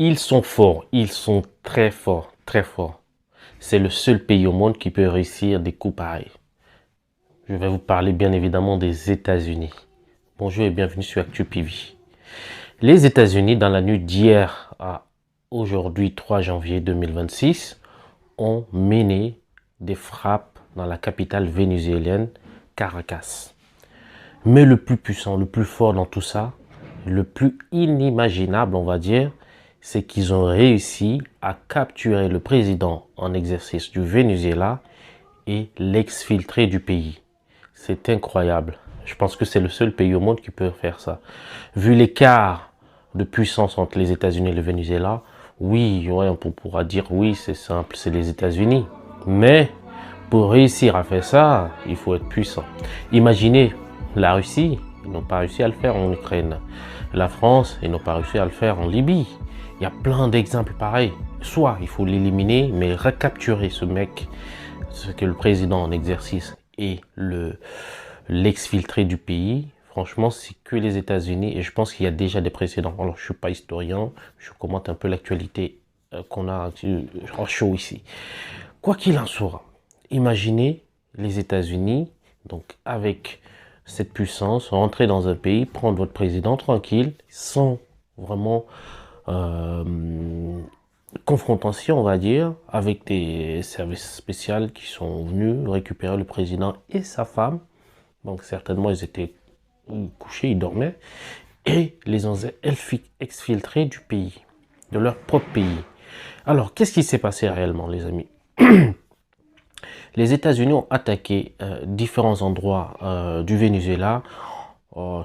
Ils sont forts, ils sont très forts, très forts. C'est le seul pays au monde qui peut réussir des coups pareils. Je vais vous parler bien évidemment des États-Unis. Bonjour et bienvenue sur ActuPV. Les États-Unis, dans la nuit d'hier à aujourd'hui 3 janvier 2026, ont mené des frappes dans la capitale vénézuélienne, Caracas. Mais le plus puissant, le plus fort dans tout ça, le plus inimaginable, on va dire, c'est qu'ils ont réussi à capturer le président en exercice du Venezuela et l'exfiltrer du pays. C'est incroyable. Je pense que c'est le seul pays au monde qui peut faire ça. Vu l'écart de puissance entre les États-Unis et le Venezuela, oui, ouais, on pourra dire oui, c'est simple, c'est les États-Unis. Mais pour réussir à faire ça, il faut être puissant. Imaginez la Russie, ils n'ont pas réussi à le faire en Ukraine. La France, ils n'ont pas réussi à le faire en Libye. Il y a plein d'exemples pareils. Soit il faut l'éliminer, mais recapturer ce mec, ce que le président en exercice et l'exfiltrer du pays. Franchement, c'est que les États-Unis et je pense qu'il y a déjà des précédents. Alors, je ne suis pas historien, je commente un peu l'actualité qu'on a en chaud ici. Quoi qu'il en soit, imaginez les États-Unis, donc avec cette puissance, rentrer dans un pays, prendre votre président tranquille, sans vraiment confrontation, on va dire, avec des services spéciaux qui sont venus récupérer le président et sa femme. Donc certainement, ils étaient couchés, ils dormaient, et les ont exfiltrés du pays, de leur propre pays. Alors, qu'est-ce qui s'est passé réellement, les amis? Les États-Unis ont attaqué différents endroits du Venezuela.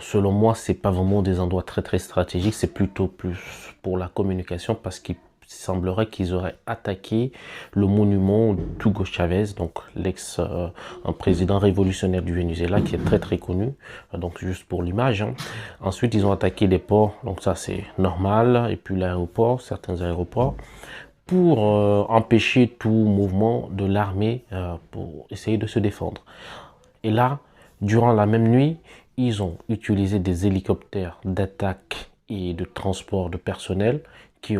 Selon moi, c'est pas vraiment des endroits très stratégiques, c'est plutôt plus pour la communication parce qu'il semblerait qu'ils auraient attaqué le monument d'Hugo Chavez, donc un président révolutionnaire du Venezuela qui est très connu, donc juste pour l'image. Hein. Ensuite, ils ont attaqué des ports, donc ça c'est normal, et puis l'aéroport, certains aéroports, pour empêcher tout mouvement de l'armée pour essayer de se défendre. Et là, durant la même nuit, ils ont utilisé des hélicoptères d'attaque et de transport de personnel qui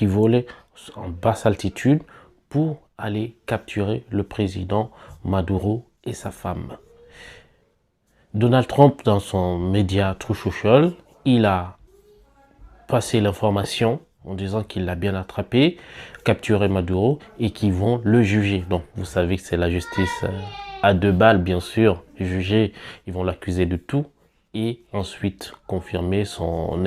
volaient en basse altitude pour aller capturer le président Maduro et sa femme. Donald Trump, dans son média Truth Social, il a passé l'information en disant qu'il l'a bien attrapé, capturé Maduro et qu'ils vont le juger. Donc, vous savez que c'est la justice à deux balles, bien sûr. Juger, ils vont l'accuser de tout et ensuite confirmer son